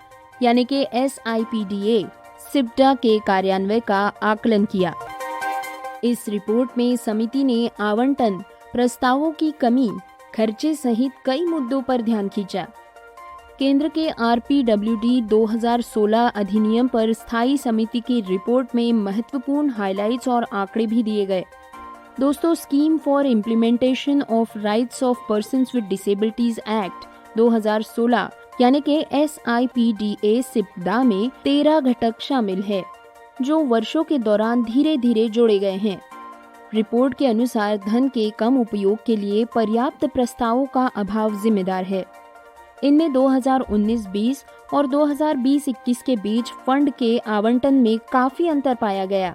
यानी कि SIPDA सिप्डा के कार्यान्वयन का आकलन किया। इस रिपोर्ट में समिति ने आवंटन, प्रस्तावों की कमी, खर्चे सहित कई मुद्दों पर ध्यान खींचा। केंद्र के RPWD 2016 अधिनियम पर स्थायी समिति की रिपोर्ट में महत्वपूर्ण हाइलाइट्स और आंकड़े भी दिए गए। दोस्तों, scheme for implementation of rights of persons with disabilities act 2016 यानी कि SIPDA सिप्डा में 13 घटक शामिल है, जो वर्षों के दौरान धीरे धीरे जोड़े गए हैं। रिपोर्ट के अनुसार धन के कम उपयोग के लिए पर्याप्त प्रस्तावों का अभाव जिम्मेदार है। इनमें 2019-20 और 2020-21 के बीच फंड के आवंटन में काफी अंतर पाया गया।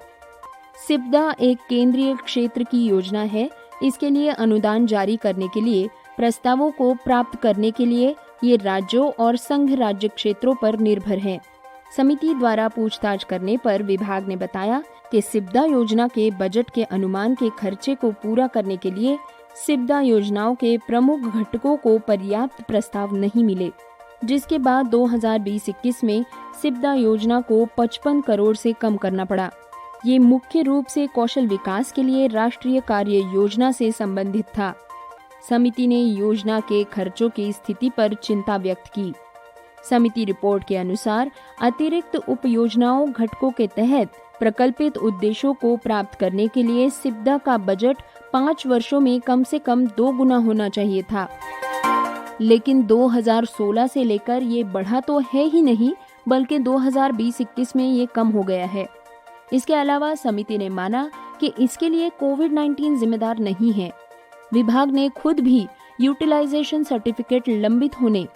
सिप्डा एक केंद्रीय क्षेत्र की योजना है। इसके लिए अनुदान जारी करने के लिए प्रस्तावों को प्राप्त करने के लिए ये राज्यों और संघ राज्य क्षेत्रों पर निर्भर है। समिति द्वारा पूछताछ करने पर विभाग ने बताया कि सिप्डा योजना के बजट के अनुमान के खर्चे को पूरा करने के लिए सिप्डा योजनाओं के प्रमुख घटकों को पर्याप्त प्रस्ताव नहीं मिले, जिसके बाद 2020-21 में सिप्डा योजना को 55 करोड़ से कम करना पड़ा। ये मुख्य रूप से कौशल विकास के लिए राष्ट्रीय कार्य योजना से संबंधित था। समिति ने योजना के खर्चों की स्थिति पर चिंता व्यक्त की। समिति रिपोर्ट के अनुसार अतिरिक्त उपयोजनाओं घटकों के तहत प्रकल्पित उद्देश्यों को प्राप्त करने के लिए सिप्डा का बजट 5 वर्षों में कम से कम 2 गुना होना चाहिए था, लेकिन 2016 से लेकर ये बढ़ा तो है ही नहीं, बल्कि 2020-21 में ये कम हो गया है। इसके अलावा समिति ने माना कि इसके लिए कोविड-19 जिम्मेदार नहीं है। विभाग ने खुद भी यूटिलाइजेशन सर्टिफिकेट लंबित होने,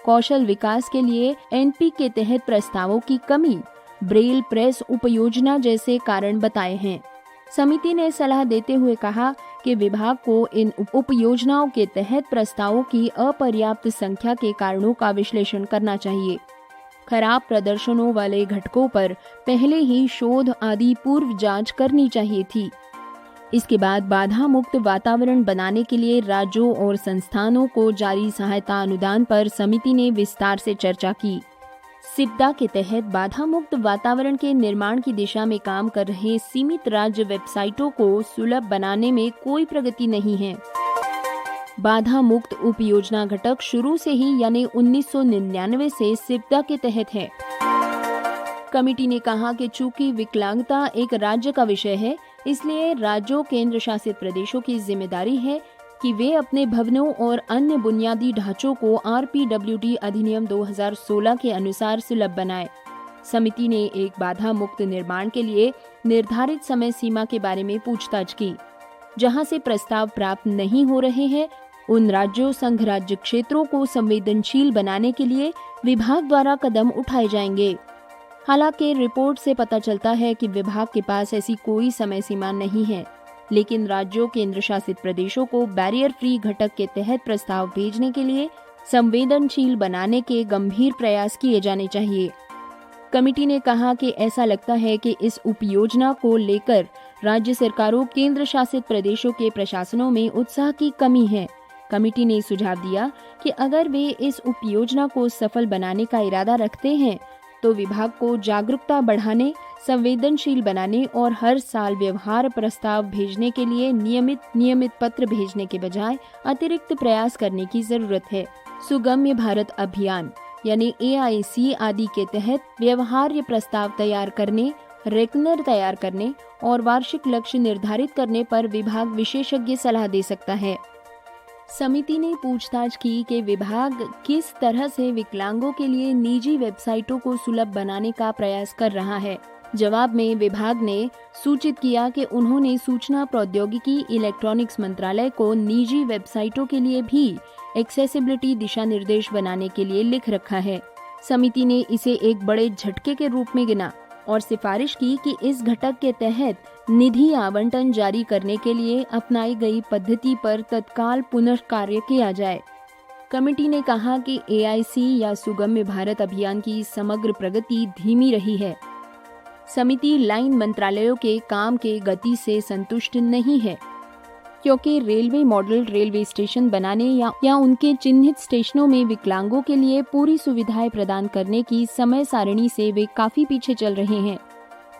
कौशल विकास के लिए NP के तहत प्रस्तावों की कमी, ब्रेल प्रेस उपयोजना जैसे कारण बताए हैं। समिति ने सलाह देते हुए कहा कि विभाग को इन उपयोजनाओं के तहत प्रस्तावों की अपर्याप्त संख्या के कारणों का विश्लेषण करना चाहिए। खराब प्रदर्शनों वाले घटकों पर पहले ही शोध आदि पूर्व जांच करनी चाहिए थी। इसके बाद बाधा मुक्त वातावरण बनाने के लिए राज्यों और संस्थानों को जारी सहायता अनुदान पर समिति ने विस्तार से चर्चा की। सिप्डा के तहत बाधा मुक्त वातावरण के निर्माण की दिशा में काम कर रहे सीमित राज्य वेबसाइटों को सुलभ बनाने में कोई प्रगति नहीं है। बाधा मुक्त उपयोजना घटक शुरू से ही यानी 1999 से सिप्डा के तहत है। कमेटी ने कहा कि चूंकि विकलांगता एक राज्य का विषय है, इसलिए राज्यों केंद्र शासित प्रदेशों की जिम्मेदारी है कि वे अपने भवनों और अन्य बुनियादी ढांचों को RPWD अधिनियम 2016 के अनुसार सुलभ बनाए। समिति ने एक बाधा मुक्त निर्माण के लिए निर्धारित समय सीमा के बारे में पूछताछ की। जहां से प्रस्ताव प्राप्त नहीं हो रहे हैं, उन राज्यों संघ राज्य क्षेत्रों को संवेदनशील बनाने के लिए विभाग द्वारा कदम उठाए जाएंगे। हालांकि रिपोर्ट से पता चलता है कि विभाग के पास ऐसी कोई समय सीमा नहीं है। लेकिन राज्यों केंद्र शासित प्रदेशों को बैरियर फ्री घटक के तहत प्रस्ताव भेजने के लिए संवेदनशील बनाने के गंभीर प्रयास किए जाने चाहिए। कमेटी ने कहा कि ऐसा लगता है कि इस उपयोजना को लेकर राज्य सरकारों केंद्र शासित प्रदेशों के प्रशासनों में उत्साह की कमी है। कमेटी ने सुझाव दिया कि अगर वे इस उपयोजना को सफल बनाने का इरादा रखते हैं तो विभाग को जागरूकता बढ़ाने, संवेदनशील बनाने और हर साल व्यवहार प्रस्ताव भेजने के लिए नियमित पत्र भेजने के बजाय अतिरिक्त प्रयास करने की जरूरत है। सुगम्य भारत अभियान यानी AIC आदि के तहत व्यवहार्य प्रस्ताव तैयार करने, रेकनर तैयार करने और वार्षिक लक्ष्य निर्धारित करने पर विभाग विशेषज्ञ सलाह दे सकता है। समिति ने पूछताछ की कि विभाग किस तरह से विकलांगों के लिए निजी वेबसाइटों को सुलभ बनाने का प्रयास कर रहा है। जवाब में विभाग ने सूचित किया कि उन्होंने सूचना प्रौद्योगिकी इलेक्ट्रॉनिक्स मंत्रालय को निजी वेबसाइटों के लिए भी एक्सेसिबिलिटी दिशा निर्देश बनाने के लिए लिख रखा है। समिति ने इसे एक बड़े झटके के रूप में गिना और सिफारिश की कि इस घटक के तहत निधि आवंटन जारी करने के लिए अपनाई गई पद्धति पर तत्काल पुनर्कार्य किया जाए। कमेटी ने कहा कि AIC या सुगम्य भारत अभियान की समग्र प्रगति धीमी रही है। समिति लाइन मंत्रालयों के काम के गति से संतुष्ट नहीं है, क्योंकि रेलवे मॉडल रेलवे स्टेशन बनाने या उनके चिन्हित स्टेशनों में विकलांगों के लिए पूरी सुविधाएं प्रदान करने की समय सारणी से वे काफी पीछे चल रहे हैं।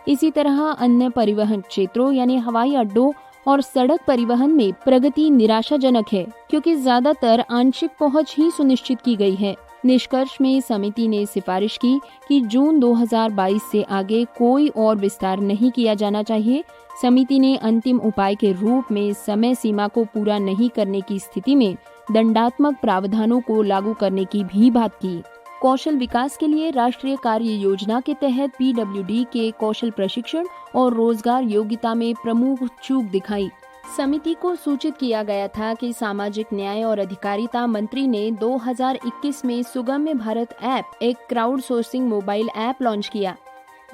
इसी तरह अन्य परिवहन क्षेत्रों यानी हवाई अड्डों और सड़क परिवहन में प्रगति निराशाजनक है, क्योंकि ज्यादातर आंशिक पहुंच ही सुनिश्चित की गई है। निष्कर्ष में समिति ने सिफारिश की कि जून 2022 से आगे कोई और विस्तार नहीं किया जाना चाहिए। समिति ने अंतिम उपाय के रूप में समय सीमा को पूरा नहीं करने की स्थिति में दंडात्मक प्रावधानों को लागू करने की भी बात की। कौशल विकास के लिए राष्ट्रीय कार्य योजना के तहत PWD के कौशल प्रशिक्षण और रोजगार योग्यता में प्रमुख चूक दिखाई। समिति को सूचित किया गया था कि सामाजिक न्याय और अधिकारिता मंत्री ने 2021 में सुगम्य भारत ऐप, एक crowd sourcing mobile app launch किया।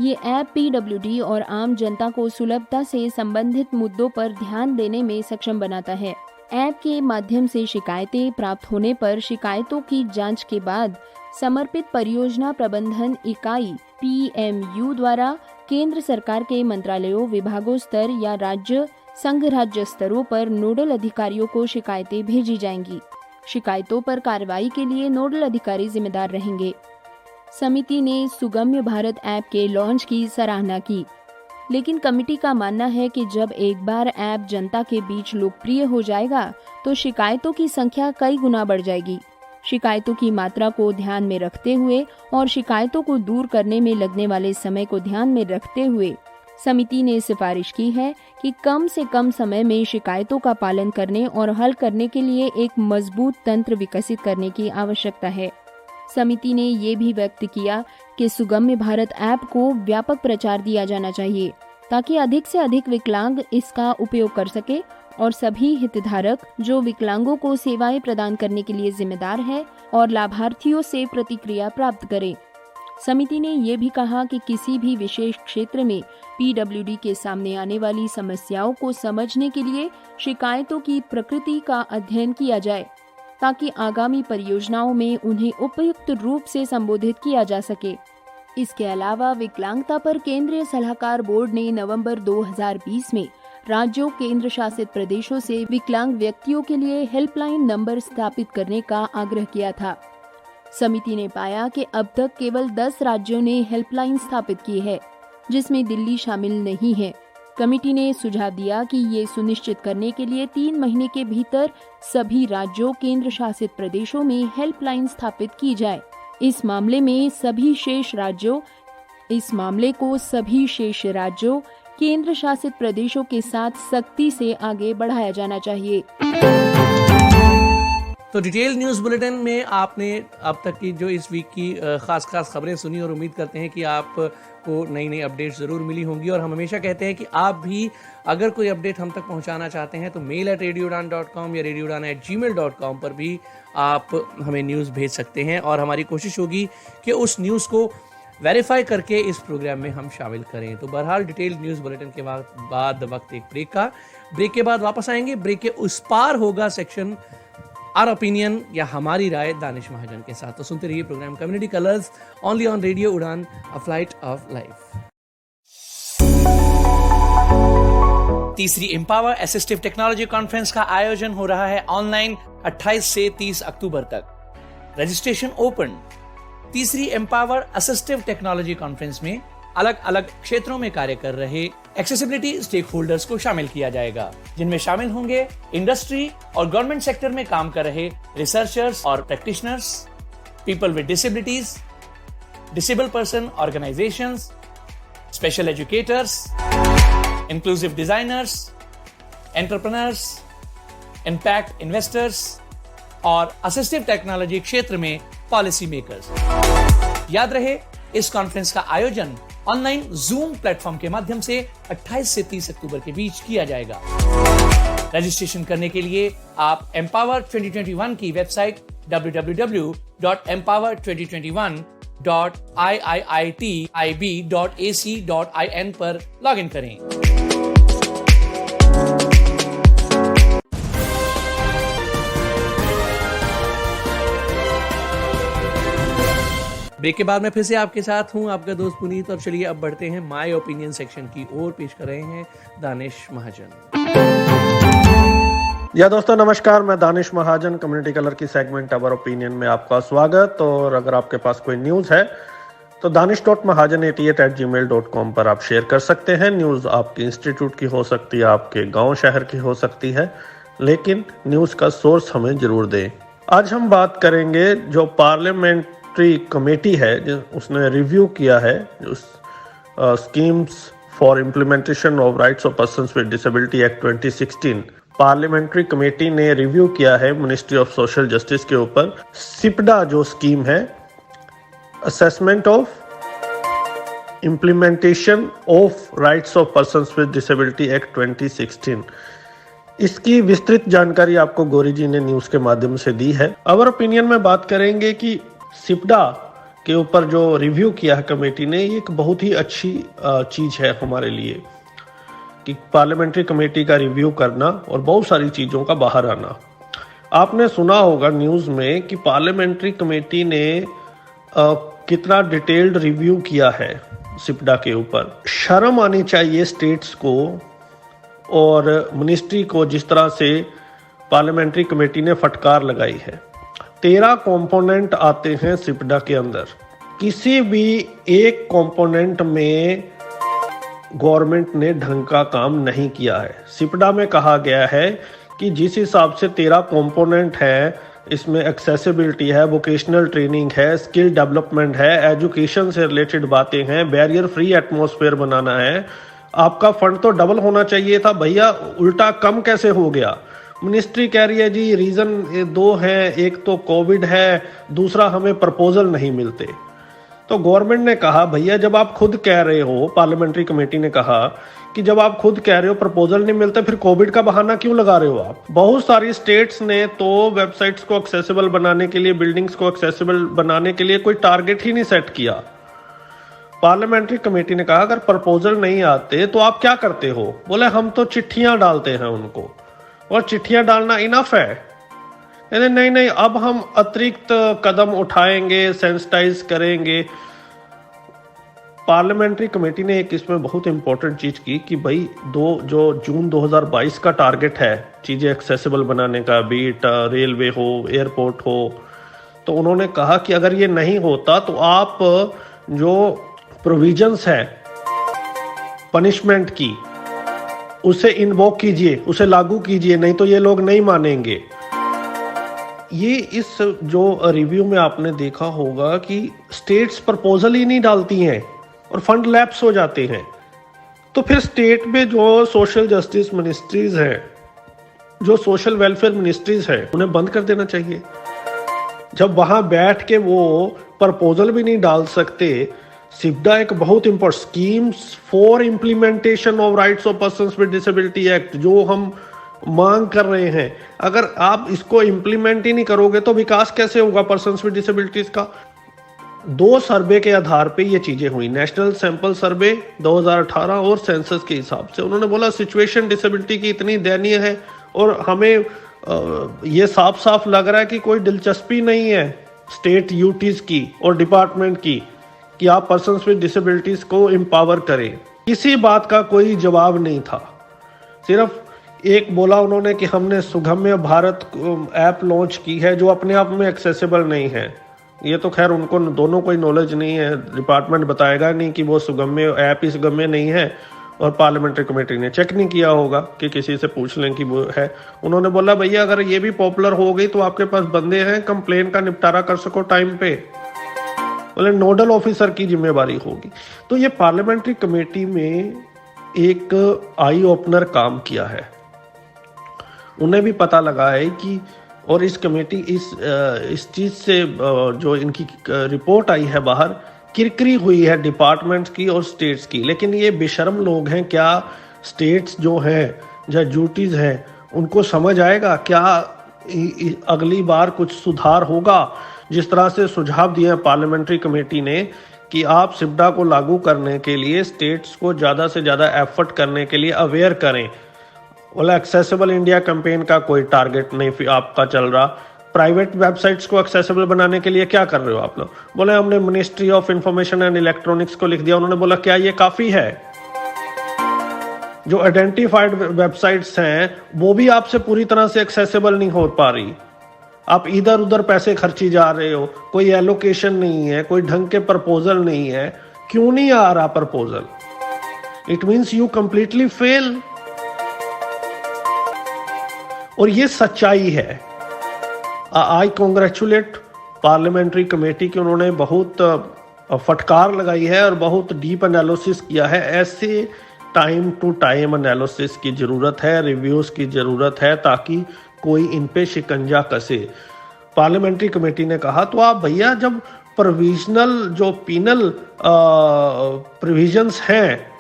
ये ऐप PWD और आम जनता को सुलभता से संबंधित मुद्दों पर ध्यान देने में सक्षम बनाता है। ऐप के माध्यम से शिकायतें प्राप्त होने पर शिकायतों की जांच के बाद समर्पित परियोजना प्रबंधन इकाई PMU द्वारा केंद्र सरकार के मंत्रालयों, विभागों स्तर या राज्य संघ राज्य स्तरों पर नोडल अधिकारियों को शिकायतें भेजी जाएंगी। शिकायतों पर कार्रवाई के लिए नोडल अधिकारी जिम्मेदार रहेंगे। समिति ने सुगम्य भारत ऐप के लॉन्च की सराहना की, लेकिन कमेटी का मानना है कि जब एक बार ऐप जनता के बीच लोकप्रिय हो जाएगा तो शिकायतों की संख्या कई गुना बढ़ जाएगी। शिकायतों की मात्रा को ध्यान में रखते हुए और शिकायतों को दूर करने में लगने वाले समय को ध्यान में रखते हुए समिति ने सिफारिश की है कि कम से कम समय में शिकायतों का पालन करने और हल करने के लिए एक मजबूत तंत्र विकसित करने की आवश्यकता है। समिति ने ये भी व्यक्त किया कि सुगम्य भारत ऐप को व्यापक प्रचार दिया जाना चाहिए ताकि अधिक से अधिक विकलांग इसका उपयोग कर सके और सभी हितधारक जो विकलांगों को सेवाएं प्रदान करने के लिए जिम्मेदार है और लाभार्थियों से प्रतिक्रिया प्राप्त करें। समिति ने ये भी कहा कि किसी भी विशेष क्षेत्र में PWD के सामने आने वाली समस्याओं को समझने के लिए शिकायतों की प्रकृति का अध्ययन किया जाए ताकि आगामी परियोजनाओं में उन्हें उपयुक्त रूप से संबोधित किया जा सके। इसके अलावा विकलांगता पर केंद्रीय सलाहकार बोर्ड ने नवंबर 2020 में राज्यों केंद्र शासित प्रदेशों से विकलांग व्यक्तियों के लिए हेल्पलाइन नंबर स्थापित करने का आग्रह किया था। समिति ने पाया कि अब तक केवल 10 राज्यों ने हेल्पलाइन स्थापित की है, जिसमें दिल्ली शामिल नहीं है। कमेटी ने सुझाव दिया कि ये सुनिश्चित करने के लिए 3 महीने के भीतर सभी राज्यों केंद्र शासित प्रदेशों में हेल्पलाइन स्थापित की जाए। इस मामले को सभी शेष राज्यों केंद्र शासित प्रदेशों के साथ सख्ती से आगे बढ़ाया जाना चाहिए।
तो डिटेल न्यूज़ बुलेटिन में आपने अब तक की जो इस वीक की खास खबरें सुनी और उम्मीद करते हैं कि आपको नई नई अपडेट ज़रूर मिली होंगी। और हम हमेशा कहते हैं कि आप भी अगर कोई अपडेट हम तक पहुंचाना चाहते हैं तो mail@radioudan.com या radioudan@gmail.com पर भी आप हमें न्यूज़ भेज सकते हैं और हमारी कोशिश होगी कि उस न्यूज़ को वेरीफाई करके इस प्रोग्राम में हम शामिल करें। तो बहरहाल डिटेल न्यूज बुलेटिन के बाद वक्त एक ब्रेक का। ब्रेक के बाद वापस आएंगे। ब्रेक के उस पार होगा सेक्शन आर ओपिनियन या हमारी राय दानिश महाजन के साथ। तो सुनते रहिए programme community colours only on radio Udaan, a flight of life. तीसरी एम्पावर असिस्टिव टेक्नोलॉजी कॉन्फ्रेंस का आयोजन हो रहा है ऑनलाइन 28 से 30 अक्टूबर तक। Registration open. तीसरी एम्पावर असिस्टिव टेक्नोलॉजी कॉन्फ्रेंस में अलग अलग क्षेत्रों में कार्य कर रहे एक्सेसिबिलिटी स्टेक होल्डर्स को शामिल किया जाएगा, जिनमें शामिल होंगे इंडस्ट्री और गवर्नमेंट सेक्टर में काम कर रहे रिसर्चर्स और practitioners, people with disabilities, disable person organisations, special educators, inclusive designers, entrepreneurs, impact investors और असिस्टिव टेक्नोलॉजी क्षेत्र में पॉलिसी मेकर्स। याद रहे, इस कॉन्फ्रेंस का आयोजन ऑनलाइन जूम प्लेटफॉर्म के माध्यम से 28 से 30 अक्टूबर के बीच किया जाएगा। रजिस्ट्रेशन करने के लिए आप एम्पावर 2021 की वेबसाइट www.empower2021.iiitib.ac.in पर लॉगिन करें। ब्रेक के बाद मैं फिर से आपके साथ हूं, आपका दोस्त पुनीत। और चलिए अब बढ़ते हैं माय ओपिनियन सेक्शन की ओर। पेश कर रहे हैं दानिश महाजन।
या दोस्तों नमस्कार, मैं दानिश महाजन। कम्युनिटी कलर की सेगमेंट अवर ओपिनियन में आपका स्वागत। और अगर आपके पास कोई न्यूज़ है तो danish.mahajan88@gmail.com पर आप शेयर कर सकते हैं। न्यूज़ आपके इंस्टीट्यूट की हो सकती है, आपके गांव शहर की हो सकती है, लेकिन न्यूज़ का सोर्स हमें जरूर दें। आज हम बात करेंगे जो पार्लियामेंट्री कमेटी है, उसने रिव्यू किया है schemes for implementation of rights of persons with disability act 2016। Parliamentary committee ने रिव्यू किया है मिनिस्ट्री ऑफ सोशल जस्टिस के ऊपर सिपडा जो स्कीम है, assessment of implementation of rights of persons with disability act 2016। इसकी विस्तृत जानकारी आपको गौरी जी ने न्यूज के माध्यम से दी है। अवर ओपिनियन में बात करेंगे कि सिपडा के ऊपर जो रिव्यू किया है कमेटी ने, ये एक बहुत ही अच्छी चीज है हमारे लिए कि पार्लियामेंट्री कमेटी का रिव्यू करना और बहुत सारी चीजों का बाहर आना। आपने सुना होगा न्यूज में कि पार्लियामेंट्री कमेटी ने कितना डिटेल्ड रिव्यू किया है सिपडा के ऊपर। शर्म आनी चाहिए स्टेट्स को और मिनिस्ट्री को, जिस तरह से पार्लियामेंट्री कमेटी ने फटकार लगाई है। 13 कंपोनेंट आते हैं सिपडा के अंदर। किसी भी एक कंपोनेंट में गवर्नमेंट ने ढंग का काम नहीं किया है। सिपडा में कहा गया है कि जिस हिसाब से 13 कंपोनेंट है, इसमें एक्सेसिबिलिटी है, वोकेशनल ट्रेनिंग है, स्किल डेवलपमेंट है, एजुकेशन से रिलेटेड बातें हैं, बैरियर फ्री एटमॉस्फेयर बनाना है। आपका फंड तो डबल होना चाहिए था भैया, उल्टा कम कैसे हो गया? मिनिस्ट्री कह रही है जी रीजन 2 है, एक तो कोविड है, दूसरा हमें प्रपोजल नहीं मिलते। तो गवर्नमेंट ने कहा भैया जब आप खुद कह रहे हो, पार्लियामेंट्री कमेटी ने कहा कि जब आप खुद कह रहे हो प्रपोजल नहीं मिलता, फिर कोविड का बहाना क्यों लगा रहे हो आप? बहुत सारी स्टेट्स ने तो वेबसाइट्स को एक्सेसिबल बनाने के लिए, बिल्डिंग्स को एक्सेसिबल बनाने के लिए कोई टारगेट ही नहीं सेट किया। पार्लियामेंट्री कमेटी ने कहा अगर प्रपोजल नहीं आते तो आप क्या करते हो? बोले हम तो चिट्ठियां डालते हैं उनको, और चिट्ठियां डालना इनफ है। नहीं, अब हम अतिरिक्त कदम उठाएंगे, सेंसिटाइज करेंगे। पार्लियामेंट्री कमेटी ने एक इसमें बहुत इंपॉर्टेंट चीज की कि भाई जो जून 2022 का टारगेट है चीजें एक्सेसिबल बनाने का, बीट रेलवे हो, एयरपोर्ट हो, तो उन्होंने कहा कि अगर ये नहीं होता तो आप जो प्रोविजंस है पनिशमेंट की, उसे इन्वोक कीजिए, उसे लागू कीजिए, नहीं तो ये लोग नहीं मानेंगे। ये इस जो रिव्यू में आपने देखा होगा कि स्टेट्स प्रपोजल ही नहीं डालती हैं और फंड लैप्स हो जाते हैं। तो फिर स्टेट में जो सोशल जस्टिस मिनिस्ट्रीज हैं, जो सोशल वेलफेयर मिनिस्ट्रीज हैं, उन्हें बंद कर देना चाहिए। जब वहां बैठ के वो प्रपोजल भी नहीं डाल सकते। सिपडा एक बहुत important schemes for implementation of rights of persons with disability act जो हम मांग कर रहे हैं, अगर आप इसको इम्प्लीमेंट ही नहीं करोगे तो विकास कैसे होगा पर्सन्स विद डिसेबिलिटीज का? दो सर्वे के आधार पे ये चीजें हुई, नेशनल सैंपल सर्वे 2018 और सेंसस के हिसाब से। उन्होंने बोला सिचुएशन डिसेबिलिटी की इतनी दयनीय है और हमें ये साफ साफ लग रहा है कि कोई दिलचस्पी नहीं है स्टेट यूटीज की और डिपार्टमेंट की कि आप पर्सन्स विद डिसेबिलिटीज को एम्पावर करें। किसी बात का कोई जवाब नहीं था। सिर्फ एक बोला उन्होंने कि हमने सुगम्य भारत ऐप लॉन्च की है जो अपने आप में एक्सेसिबल नहीं है। ये तो खैर उनको दोनों कोई नॉलेज नहीं है, डिपार्टमेंट बताएगा नहीं कि वो सुगम्य ऐप ही सुगम्य नहीं है और पार्लियामेंट्री कमेटी ने चेक नहीं किया होगा कि किसी से पूछ लें कि वो है। उन्होंने बोला भैया अगर ये भी पॉपुलर हो गई तो आपके पास बंदे हैं, कंप्लेन का निपटारा कर सको टाइम पे। बोले नोडल ऑफिसर की जिम्मेवारी होगी। तो ये पार्लियामेंट्री कमेटी में एक आई ओपनर काम किया है। उन्हें भी पता लगा है कि और इस कमेटी इस चीज से जो इनकी रिपोर्ट आई है बाहर, किरकिरी हुई है डिपार्टमेंट्स की और स्टेट्स की। लेकिन ये बेशर्म लोग हैं, क्या स्टेट्स जो हैं जो ड्यूटीज हैं उनको समझ आएगा? क्या अगली बार कुछ सुधार होगा? जिस तरह से सुझाव दिए पार्लियामेंट्री कमेटी ने कि आप सिप्डा को लागू करने के लिए स्टेट्स को ज़्यादा से ज़्यादा एफर्ट करने के लिए अवेयर करें। बोला एक्सेसिबल इंडिया कैंपेन का कोई टारगेट नहीं आपका चल रहा। प्राइवेट वेबसाइट्स को एक्सेसिबल बनाने के लिए क्या कर रहे हो आप लोग? बोले हमने ministry of information and electronics को लिख दिया। उन्होंने बोला क्या ये काफ़ी है? जो आइडेंटिफाइड वेबसाइट्स हैं वो भी आपसे पूरी तरह से एक्सेसिबल नहीं हो पा रही। आप इधर उधर पैसे खर्ची जा रहे हो, कोई एलोकेशन नहीं है, कोई ढंग के प्रपोजल नहीं है। क्यों नहीं आ रहा proposal? It means you completely fail. और ये सच्चाई है। आई कॉन्ग्रेचुलेट पार्लियामेंट्री कमेटी की, उन्होंने बहुत फटकार लगाई है और बहुत डीप एनालिसिस किया है। ऐसे टाइम टू टाइम एनालिसिस की जरूरत है, रिव्यूज की जरूरत है ताकि कोई इन पे शिकंजा कसे। पार्लियामेंट्री कमेटी ने कहा तो आप भैया जब प्रोविजनल जो पीनल प्रोविजंस हैं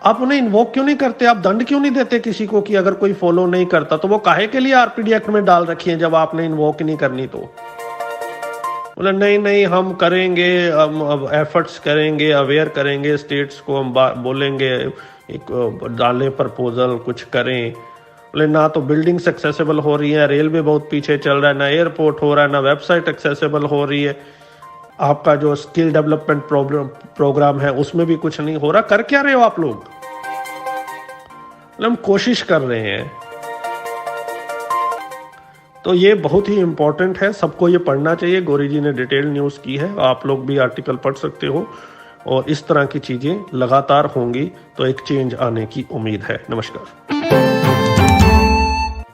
आप उन्हें इन्वोक क्यों नहीं करते? आप दंड क्यों नहीं देते किसी को कि अगर कोई फॉलो नहीं करता? तो वो काहे के लिए आरपीडी एक्ट में डाल रखी है जब आपने इन्वोक नहीं करनी? तो बोले नहीं हम करेंगे, हम अब एफर्ट्स करेंगे, अवेयर करेंगे स्टेट्स को, हम बोलेंगे एक डालें प्रपोजल, कुछ करें। बोले ना तो बिल्डिंग्स एक्सेसिबल हो रही है, रेलवे बहुत पीछे चल रहा है, ना एयरपोर्ट हो रहा है, ना वेबसाइट एक्सेसिबल हो रही है। आपका जो स्किल डेवलपमेंट प्रोग्राम है उसमें भी कुछ नहीं हो रहा। कर क्या रहे हो आप लोग? हम कोशिश कर रहे हैं। तो ये बहुत ही इंपॉर्टेंट है, सबको ये पढ़ना चाहिए। गौरी जी ने डिटेल न्यूज़ की है, आप लोग भी आर्टिकल पढ़ सकते हो। और इस तरह की चीज़ें लगातार होंगी तो एक चेंज आने की उम्मीद है। नमस्कार।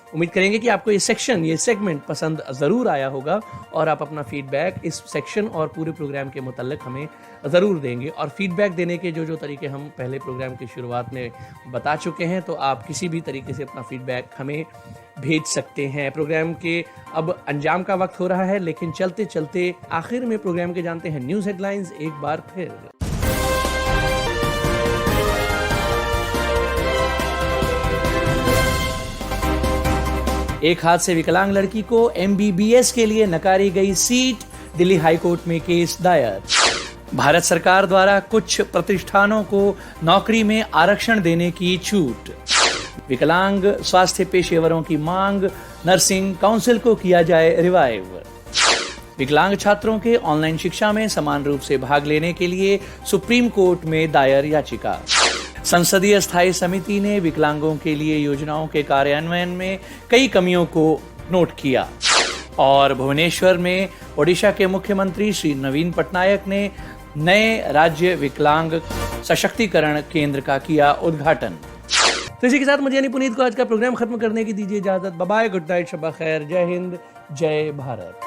उम्मीद करेंगे कि आपको ये सेक्शन, ये सेगमेंट पसंद ज़रूर आया होगा और आप अपना फीडबैक इस सेक्शन और पूरे प्रोग्राम के मुतल्लिक हमें ज़रूर देंगे। और फीडबैक देने के जो तरीके हम पहले प्रोग्राम की शुरुआत में बता चुके हैं, तो आप किसी भी तरीके से अपना फीडबैक हमें भेज सकते हैं। प्रोग्राम के अब अंजाम का वक्त हो रहा है, लेकिन चलते चलते आखिर में प्रोग्राम के जानते हैं न्यूज़ हेडलाइंस एक बार फिर। एक हाथ से विकलांग लड़की को MBBS के लिए नकारी गई सीट, दिल्ली हाईकोर्ट में केस दायर। भारत सरकार द्वारा कुछ प्रतिष्ठानों को नौकरी में आरक्षण देने की छूट। विकलांग स्वास्थ्य पेशेवरों की मांग, नर्सिंग काउंसिल को किया जाए रिवाइव। विकलांग छात्रों के ऑनलाइन शिक्षा में समान रूप से भाग लेने के लिए सुप्रीम कोर्ट में दायर याचिका। संसदीय स्थायी समिति ने विकलांगों के लिए योजनाओं के कार्यान्वयन में कई कमियों को नोट किया। और भुवनेश्वर में ओडिशा के मुख्यमंत्री श्री नवीन पटनायक ने नए राज्य विकलांग सशक्तिकरण केंद्र का किया उद्घाटन। तो इसी के साथ मुझे यानी पुनीत को आज का प्रोग्राम खत्म करने की दीजिए इजाजत। बाय बाय, गुड नाइट, शब्बा खैर, जय हिंद, जय भारत।